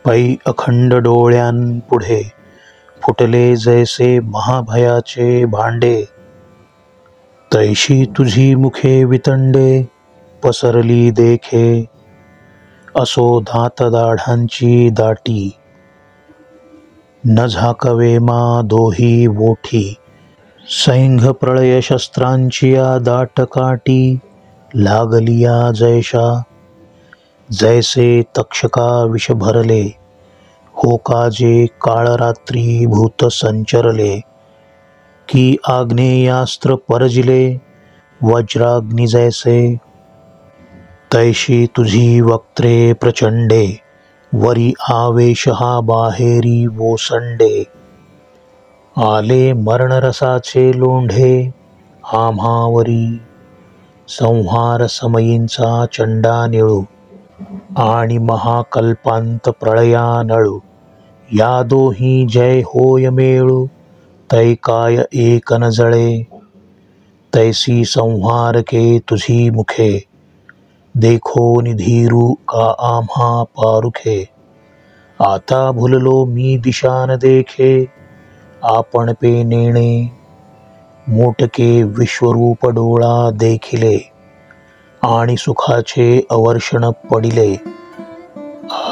पै अखंड डोळ्यांपुढे फुटले जैसे महाभयाचे भांडे, तैशी तुझी मुखे वितंडे पसरली देखे, असो दात दाढांची दाटी, न झाकवे मा दोही वोठी, सैंघ प्रळय शस्त्रांचिया दाटकाटी, लागलिया जैशा जैसे तक्षका विष भरले, हो काजे काळरात्री भूत संचरले, की आग्नेयास्त्र परजिले वज्राग्नि जैसे, तैशी तुझी वक्त्रे प्रचंडे वरी आवेश हा बाहेरी वोसंडे, आले मरणरसाचे लोंढे आम्हावरी, संहार समयींचा चंडा निळू आणि महाकल्पांत प्रळयानळू, या दोही जय होय मेळू, तैकाय एक न जळे, तैसी संहारके तुझी मुखे, देखो निधीरू का आम्हा पारुखे, आता भुललो मी दिशा न देखे, आपण पे नेणे मोटके विश्वरूप डोळा देखिले, आणि सुखाचे अवर्षण पडिले,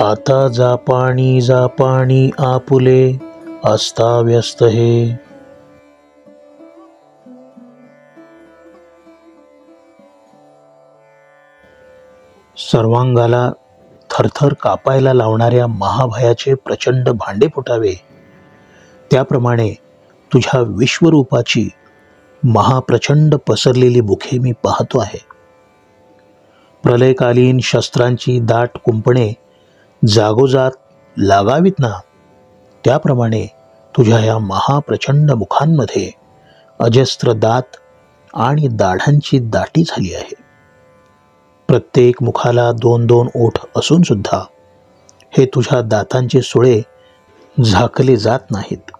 आता जापाणी जापाणी आपुले अस्ताव्यस्त हे. सर्वांगाला थरथर कापायला लावणाऱ्या महाभयाचे प्रचंड भांडे फुटावे, त्याप्रमाणे तुझ्या विश्वरूपाची महाप्रचंड पसरलेली मुखे मी पाहतो आहे. प्रलयकालीन शस्त्रांची दाट कुंपणे जागोजात लागावीत ना, त्याप्रमाणे तुझ्या या महाप्रचंड मुखांमध्ये अजस्त्र दात आणि दाढांची दाटी झाली आहे. प्रत्येक मुखाला 2-2 ओठ असून सुद्धा हे तुझ्या दातांचे सुळे झाकले जात नाहीत.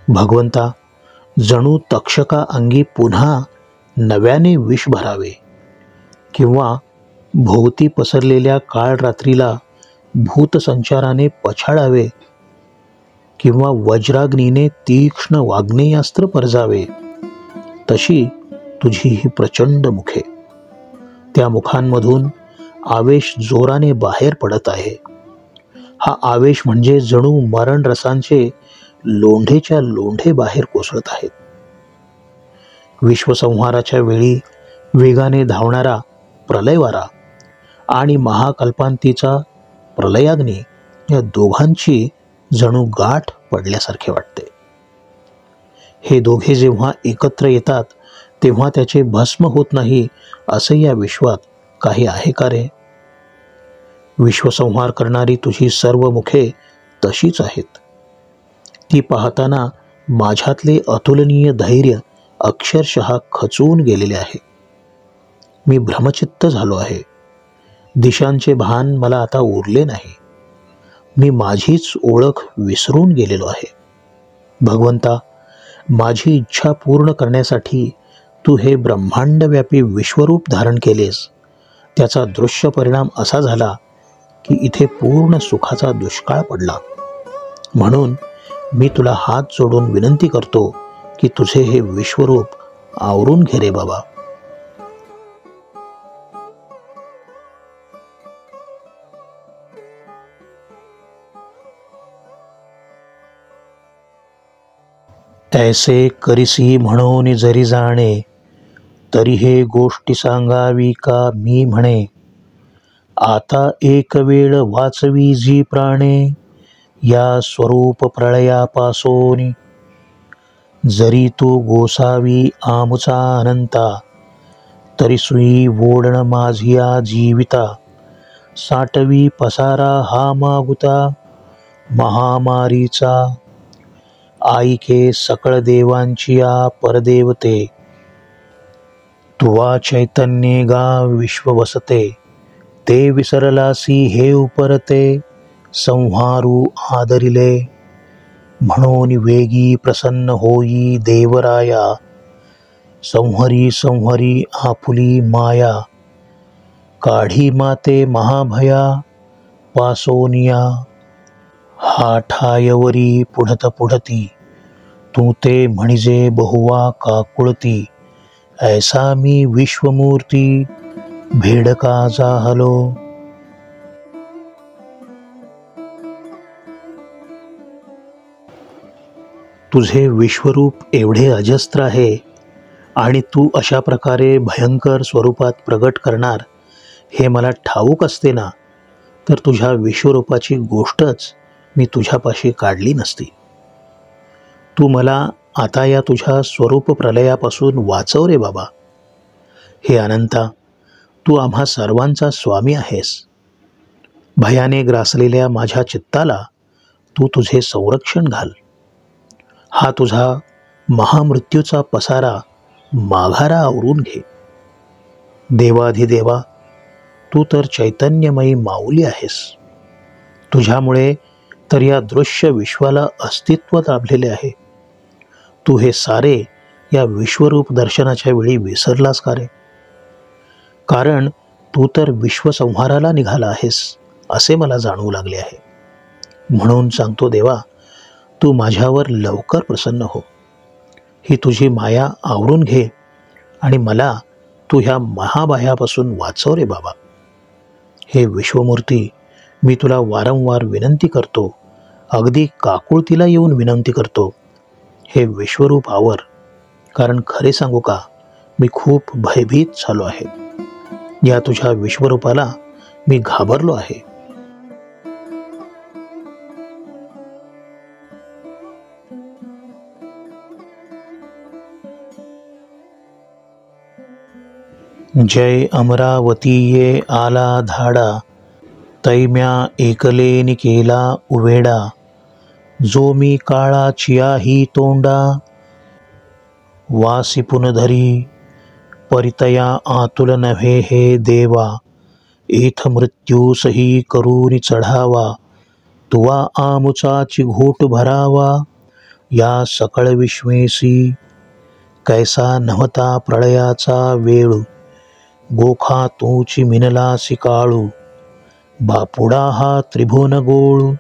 भगवंता, जणू तक्षका अंगी पुन्हा नव्याने विष भरावे, किंवा भोवती पसरलेल्या काळ रात्रीला भूतसंचाराने पछाडावे, किंवा वज्राग्नीने तीक्ष्ण वाग्नेयास्त्र परजावे, तशी तुझी ही प्रचंड मुखे. त्या मुखांमधून आवेश जोराने बाहेर पडत आहे. हा आवेश म्हणजे जणू मरण रसांचे लोंढेच्या लोंढे बाहेर कोसळत आहेत. विश्वसंहाराच्या वेळी वेगाने धावणारा प्रलयवारा आणि महाकल्पांतीचा प्रलयाग्नी, या दोघांची जणू गाठ पडल्यासारखे वाटते. हे दोघे जेव्हा एकत्र येतात तेव्हा त्याचे भस्म होत नाही असे या विश्वात काही आहे का रे? विश्वसंहार करणारी तुझी सर्व मुखे तशीच आहेत. ती पाहताना माझ्यातले अतुलनीय धैर्य अक्षरशः खचून गेलेले आहे. मी भ्रमचित्त झालो आहे. दिशांचे भान मला आता उरले नाही. मी माझीच ओळख विसरून गेलेलो आहे. भगवंता, माझी इच्छा पूर्ण करण्यासाठी तू हे ब्रह्मांडव्यापी विश्वरूप धारण केलेस. त्याचा दृश्य परिणाम असा झाला की इथे पूर्ण सुखाचा दुष्काळ पडला. म्हणून मी तुला हात जोडून विनंती करतो की तुझे हे विश्वरूप आवरून घे रे बाबा. ऐसे करिसी म्हणून जरी जाणे, तरी हे गोष्टी सांगावी का मी म्हणे. आता एक वेळ वाचवी जी प्राणे, या स्वरूप प्रळयापासोनी. जरी तू गोसावी आमुचा अनंता, तरी सुई वोडण माझिया जीविता. साठवी पसारा हा मागुता महामारीचा, आईके सकळ देवांचिया परदेवते. तुवा चैतन्ये गा विश्व वसते, ते विसरलासी हे उपरते. संहारू आदरिले, म्हणून वेगी प्रसन्न होई देवराया. संहरी संहरी आपुली माया, काढी माते महाभया पासोनिया. हा ठायवरी पुढत पुढती, तू ते म्हणजे बहुवा काकुळती, ऐसा मी विश्वमूर्ती, भेडका जाहलो. तुझे विश्वरूप एवढे अजस्त्र आहे आणि तू अशा प्रकारे भयंकर स्वरूपात प्रगट करणार हे मला ठाऊक असते ना, तर तुझ्या विश्वरूपाची गोष्टच मी तुझ्यापाशी काढली नसती. तू मला आता या तुझ्या स्वरूप प्रलयापासून वाचव रे बाबा. हे अनंता, तू आम्हा सर्वांचा स्वामी आहेस. भयाने ग्रासलेल्या माझ्या चित्ताला तू तुझे संरक्षण घाल. हा तुझा महामृत्यूचा पसारा माघारा आवरून घे. देवाधिदेवा, तू तर चैतन्यमयी माऊली आहेस. तुझ्यामुळे तर या दृश्य विश्वाला अस्तित्व लाभलेले आहे. तू हे सारे या विश्वरूप दर्शनाच्या वेळी विसरलास का रे? कारण तू तर विश्वसंहाराला निघाला आहेस असे मला जाणवू लागले आहे. म्हणून सांगतो देवा, तू माझ्यावर लवकर प्रसन्न हो. ही तुझी माया आवरून घे आणि मला तू ह्या महाभयापासून वाचव रे बाबा. हे विश्वमूर्ती, मी तुला वारंवार विनंती करतो, अगदी काकुळतीला येऊन विनंती करतो, हे विश्वरूप आवर. कारण खरे सांगू का, मी खूप भयभीत झालो आहे. या तुझ्या विश्वरूपाला मी घाबरलो आहे. जय अमरावती ये आला धाडा, तैम्या एकलेनी केला उवेडा, जो मी काळाचियाही तोंडा, वासी पुनधरी परितया आतुल नव्हे हे देवा, एथ मृत्यूसही करूनी चढावा, तुवा आमुचाची घोट भरावा, या सकळ विश्वेसी कैसा नव्हता प्रळयाचा वेळू, गोखा तूची मिनलासी काळू, बापुडा हा त्रिभुवन गोळू,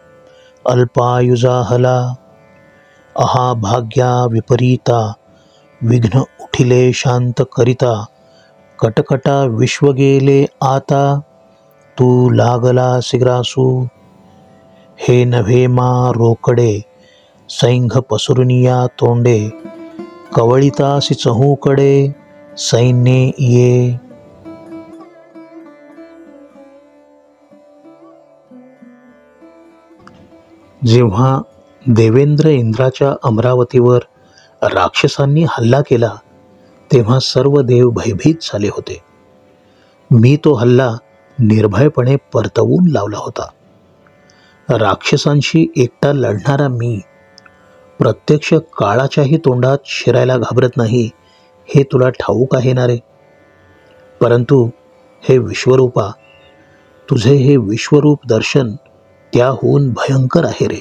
अल्पायुजा हला, अहा भाग्या विपरीता, विघ्न उठिले शांत करिता, कटकटा विश्व गेले आता, तू लागला सिग्रासू, हे नव्हे मा रोकडे, सैंघ पसरुनिया तोंडे, कवळितासी चहूकडे, सैन्ये ये. जेव्हा देवेंद्र इंद्राच्या अमरावतीवर राक्षसांनी हल्ला केला तेव्हा सर्व देव भयभीत झाले होते. मी तो हल्ला निर्भयपणे परतवून लावला होता. राक्षसांशी एकटा लढणारा मी प्रत्यक्ष काळाच्याही तोंडात शिरायला घाबरत नाही हे तुला ठाऊक आहे ना रे? परंतु हे विश्वरूपा, तुझे हे विश्वरूप दर्शन त्याहून भयंकर आहे रे.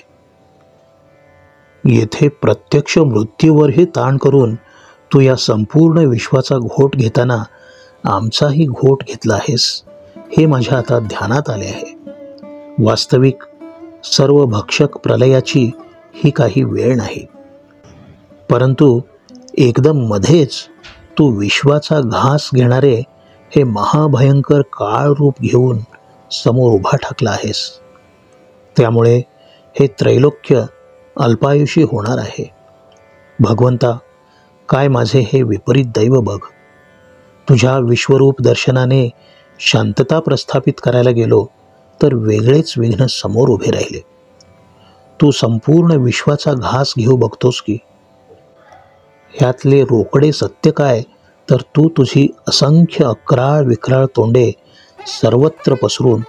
येथे प्रत्यक्ष मृत्यूवरही ताण करून तू या संपूर्ण विश्वाचा घोट घेताना आमचाही घोट घेतला आहेस हे माझ्या आता ध्यानात आले आहे. वास्तविक सर्व भक्षक प्रलयाची ही काही वेळ नाही, परंतु एकदम मध्येच तू विश्वाचा घास घेणारे हे महाभयंकर काळ रूप घेऊन समोर उभा ठाकला आहेस. त्यामुळे हे त्रैलोक्य अल्पायुषी होणार आहे. भगवंता, काय माझे हे विपरीत दैव बघ. तुझ्या विश्वरूप दर्शनाने शांतता प्रस्थापित करायला गेलो तर वेगळेच विघ्न समोर उभे राहिले. तू संपूर्ण विश्वाचा घास घेऊ बघतोस की. ह्यातले रोकडे सत्य काय, तर तू तुझी असंख्य अक्राळ विक्राळ तोंडे सर्वत्र पसरून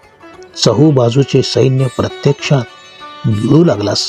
चहूबाजूचे सैन्य प्रत्यक्षात गिळू लागलास.